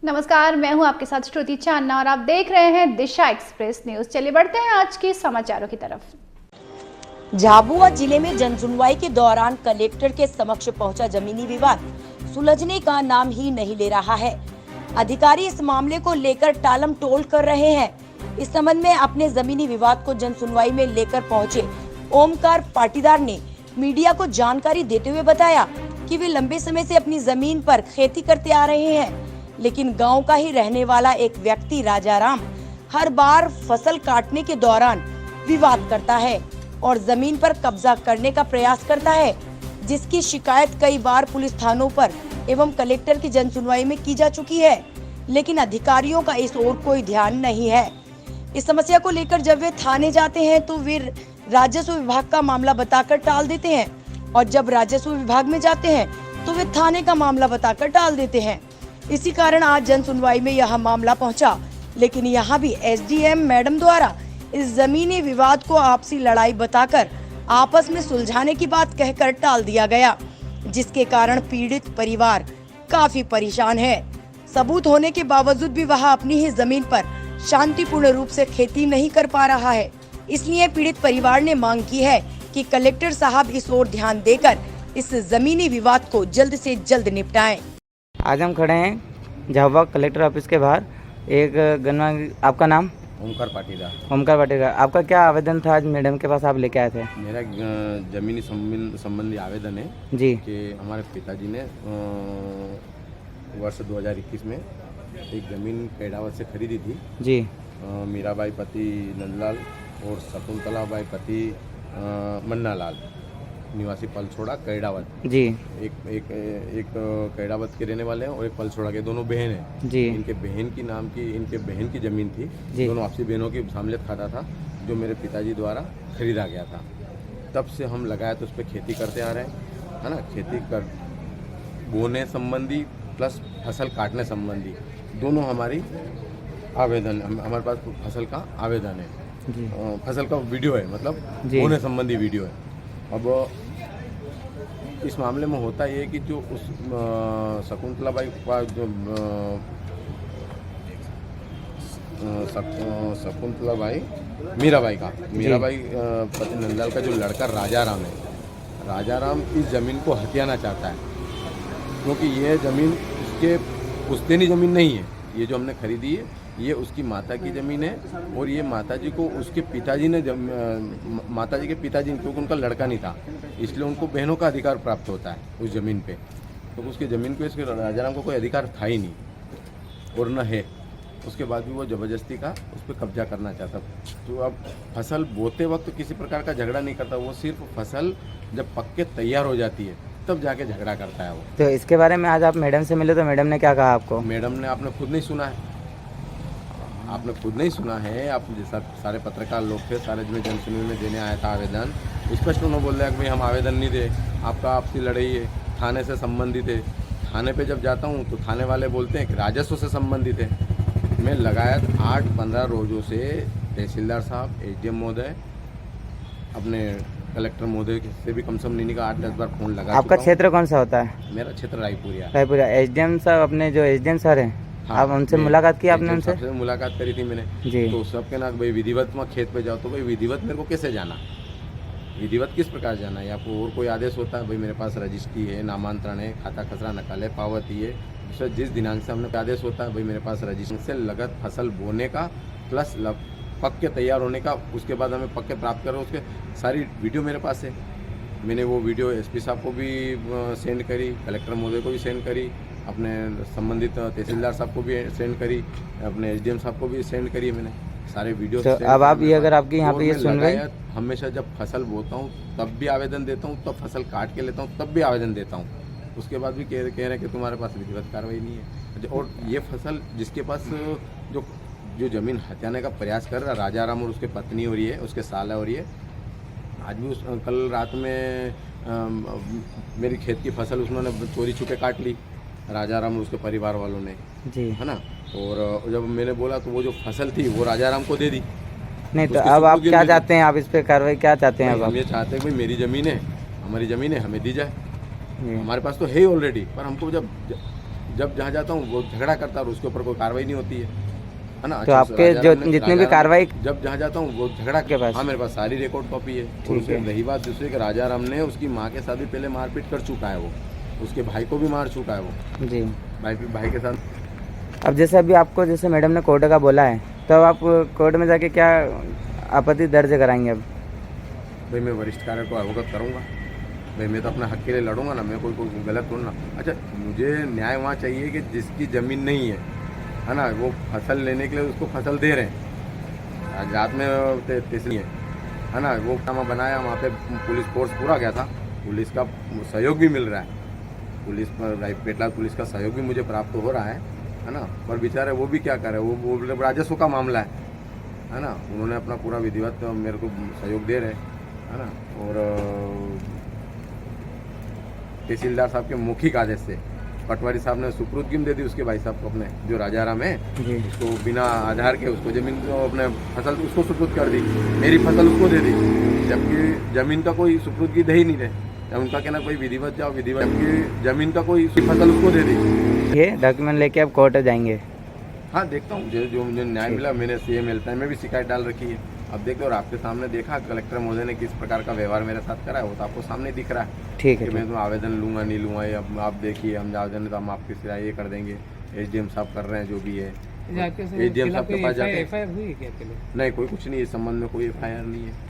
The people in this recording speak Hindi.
नमस्कार, मैं हूं आपके साथ श्रुति चांदना और आप देख रहे हैं दिशा एक्सप्रेस न्यूज। चलिए बढ़ते हैं आज के समाचारों की तरफ। झाबुआ जिले में जनसुनवाई के दौरान कलेक्टर के समक्ष पहुंचा जमीनी विवाद सुलझने का नाम ही नहीं ले रहा है। अधिकारी इस मामले को लेकर टालम टोल कर रहे हैं। इस संबंध में अपने जमीनी विवाद को जनसुनवाई में लेकर पहुंचे ओमकार पाटीदार ने मीडिया को जानकारी देते हुए बताया कि वे लंबे समय से अपनी जमीन पर खेती करते आ रहे हैं, लेकिन गांव का ही रहने वाला एक व्यक्ति राजाराम हर बार फसल काटने के दौरान विवाद करता है और जमीन पर कब्जा करने का प्रयास करता है, जिसकी शिकायत कई बार पुलिस थानों पर एवं कलेक्टर की जनसुनवाई में की जा चुकी है, लेकिन अधिकारियों का इस ओर कोई ध्यान नहीं है। इस समस्या को लेकर जब वे थाने जाते हैं तो वे राजस्व विभाग का मामला बताकर टाल देते हैं और जब राजस्व विभाग में जाते हैं तो वे थाने का मामला बताकर टाल देते हैं। इसी कारण आज जन सुनवाई में यह मामला पहुंचा, लेकिन यहाँ भी एसडीएम मैडम द्वारा इस जमीनी विवाद को आपसी लड़ाई बताकर आपस में सुलझाने की बात कहकर टाल दिया गया, जिसके कारण पीड़ित परिवार काफी परेशान है। सबूत होने के बावजूद भी वह अपनी ही जमीन पर शांतिपूर्ण रूप से खेती नहीं कर पा रहा है। इसलिए पीड़ित परिवार ने मांग की है कि कलेक्टर साहब इस ओर ध्यान देकर इस जमीनी विवाद को जल्द से जल्द निपटाएं। आज हम खड़े हैं झाबुआ कलेक्टर ऑफिस के बाहर। एक गन्ना, आपका नाम? ओमकार पाटीदार। ओमकार पाटीदार। आपका क्या आवेदन था आज मैडम के पास, आप लेके आए थे? मेरा जमीनी संबंधी आवेदन है जी कि हमारे पिताजी ने वर्ष 2021 में एक ज़मीन कैडावत से खरीदी थी जी। मीराबाई पति नंदलाल और शकुंतलाबाई पति मन्नालाल निवासी पलछोड़ा कैडावत जी। एक कैडावत के रहने वाले हैं और एक पलछोड़ा के, दोनों बहन हैं जी। इनके बहन की ज़मीन थी, दोनों आपसी बहनों की शामिलियत खाता था, जो मेरे पिताजी द्वारा खरीदा गया था। तब से हम लगाया तो उस पर खेती करते आ रहे हैं, है ना। खेती कर बोने संबंधी प्लस फसल काटने संबंधी दोनों हमारी आवेदन, हमारे पास फसल का आवेदन है, फसल का वीडियो है, मतलब बोने संबंधी वीडियो है। अब इस मामले में होता ये है कि जो उस शकुंतलाबाई का जो शकुंतलाबाई मीराबाई पति नंदलाल का जो लड़का राजाराम है, राजाराम इस ज़मीन को हथियाना चाहता है, क्योंकि ये ज़मीन उसके पुश्तैनी ज़मीन नहीं है। ये जो हमने खरीदी है ये उसकी माता की ज़मीन है और ये माताजी को उसके पिताजी ने माताजी के पिताजी, क्योंकि उनका लड़का नहीं था इसलिए उनको बहनों का अधिकार प्राप्त होता है उस ज़मीन पे, तो उसकी ज़मीन पे इसके राजाराम को कोई अधिकार था ही नहीं और न है। उसके बाद भी वो ज़बरदस्ती का उस पर कब्जा करना चाहता। तो अब फसल बोते वक्त किसी प्रकार का झगड़ा नहीं करता, वो सिर्फ फसल जब पक के तैयार हो जाती है तब जाके झगड़ा करता है वो। तो इसके बारे में आज आप मैडम से मिले तो मैडम ने क्या कहा आपको? मैडम ने, आपने खुद नहीं सुना है, आप जैसा सारे पत्रकार लोग थे, सारे में जनसुनवाई में देने आया था आवेदन, स्पष्ट उन्होंने बोल दिया कि भाई हम आवेदन नहीं दे, आपका आपसी लड़ाई है, थाने से संबंधित है। थाने पे जब जाता हूँ तो थाने वाले बोलते हैं कि राजस्व से संबंधित है। मैं लगातार 8-15 रोज़ों से तहसीलदार साहब, एसडीएम महोदय, अपने कलेक्टर महोदय से भी कम से कम नहीं का 8-10 बार फोन लगा। आपका क्षेत्र कौन सा होता है? मेरा क्षेत्र रायपुरिया। एसडीएम साहब, अपने जो एसडीएम सर हैं, हाँ, आप उनसे मुलाकात की? आपने उनसे मुलाकात करी थी मैंने जी। तो सबके ना भाई विधिवत में खेत पे जाओ, तो भाई विधिवत मेरे को कैसे जाना, विधिवत किस प्रकार जाना है? आपको और कोई आदेश होता है? भाई मेरे पास रजिस्ट्री है, नामांतरण है, खाता खसरा नकल है, पावती है, दूसरा जिस दिनांक से हमने आदेश होता है भाई मेरे पास रजिस्ट्री से लगत फसल बोने का प्लस पक के तैयार होने का, उसके बाद हमें पक्के प्राप्त करो, उसके सारी वीडियो मेरे पास है। मैंने वो वीडियो एसपी साहब को भी सेंड करी, कलेक्टर महोदय को भी सेंड करी, अपने संबंधित तहसीलदार साहब को भी सेंड करी, अपने एसडीएम साहब को भी सेंड करी मैंने सारे वीडियो। तो अब आप ये, अगर आपकी यहाँ पे ये सुन रहे हैं, हमेशा जब फसल बोता हूँ तब भी आवेदन देता हूँ, तब फसल काट के लेता हूँ तब भी आवेदन देता हूँ, उसके बाद भी कह रहे हैं कि तुम्हारे पास विधिवत कार्रवाई नहीं है। और ये फसल जिसके पास जो ज़मीन हथियाने का प्रयास कर रहा, राजाराम और उसके पत्नी हो रही है, उसके साला हो रही है, आज भी कल रात में मेरी खेत की फसल उन्होंने चोरी छुपे काट ली, राजाराम और उसके परिवार वालों ने जी, है ना। और जब मैंने बोला तो वो जो फसल थी वो राजाराम को दे दी। नहीं तो अब आप क्या चाहते हैं? आप इस पे कार्रवाई क्या चाहते हैं? अब हम ये चाहते हैं कि भाई मेरी ज़मीन है, हमारी ज़मीन है, हमें दी जाए। हमारे पास तो है ही ऑलरेडी, पर हमको जब जब जहाँ जाता हूँ वो झगड़ा करता है और उसके ऊपर कोई कार्रवाई नहीं होती है ना। तो आपके जो जितने भी कार्रवाई जब जहाँ जाता हूँ वो झगड़ा के पास? हाँ, मेरे पास सारी रिकॉर्ड कॉपी है। और ठीक उसमें है। रही बात दूसरी कि राजा राम ने उसकी माँ के साथ भी पहले मारपीट कर चुका है, वो उसके भाई को भी मार चुका है वो जी। भाई के साथ। अब जैसे अभी आपको जैसे मैडम ने कोर्ट का बोला है, तो अब आप कोर्ट में जाके क्या आपत्ति दर्ज कराएंगे? अब भाई मैं वरिष्ठ कार्य को अवगत करूँगा। भाई मैं तो अपने हक के लिए लड़ूंगा ना, मैं कोई गलत थोड़ा ना। अच्छा, मुझे न्याय वहाँ चाहिए कि जिसकी ज़मीन नहीं है ना, वो फसल लेने के लिए उसको फसल दे रहे हैं। आज रात में तीसरी है ना, वो नामा बनाया, वहाँ पे पुलिस फोर्स पूरा गया था, पुलिस का सहयोग भी मिल रहा है, पुलिस पेटलाद पुलिस का सहयोग भी मुझे प्राप्त हो रहा है ना। पर बेचारे वो भी क्या करे, वो राजस्व का मामला है ना। उन्होंने अपना पूरा विधिवत मेरे को सहयोग दे रहे है ना। और तहसीलदार साहब के मौखिक आदेश से पटवारी साहब ने सुपुर्दगी में दे दी उसके भाई साहब को, अपने जो राजा राम है उसको बिना आधार के उसको ज़मीन को अपने फसल उसको सुपुर्द कर दी, मेरी फसल उसको दे दी, जबकि ज़मीन का कोई सुपुर्दगी दे ही नहीं रहे। उनका कहना कोई विधिवत जाओ विधिवत, जबकि ज़मीन का कोई फसल उसको दे दी। ये डॉक्यूमेंट लेके आप कोर्ट जाएंगे? हाँ, देखता हूँ जो मुझे न्याय मिला। मैंने सीएम हेल्पलाइन में भी शिकायत डाल रखी है। अब देखते और आपके सामने देखा कलेक्टर महोदय ने किस प्रकार का व्यवहार मेरे साथ करा है, वो तो आपको सामने दिख रहा है। ठीक है। कि मैं तो आवेदन लूँगा नहीं लूँगा, ये अब आप देखिए, हम आवेदन तो हम आपकी सिराई ये कर देंगे। एसडीएम साहब कर रहे हैं जो भी है। एसडीएम साहब के पास जाके एफआईआर हुई है क्या? नहीं, कोई कुछ नहीं, इस संबंध में कोई एफआईआर नहीं है।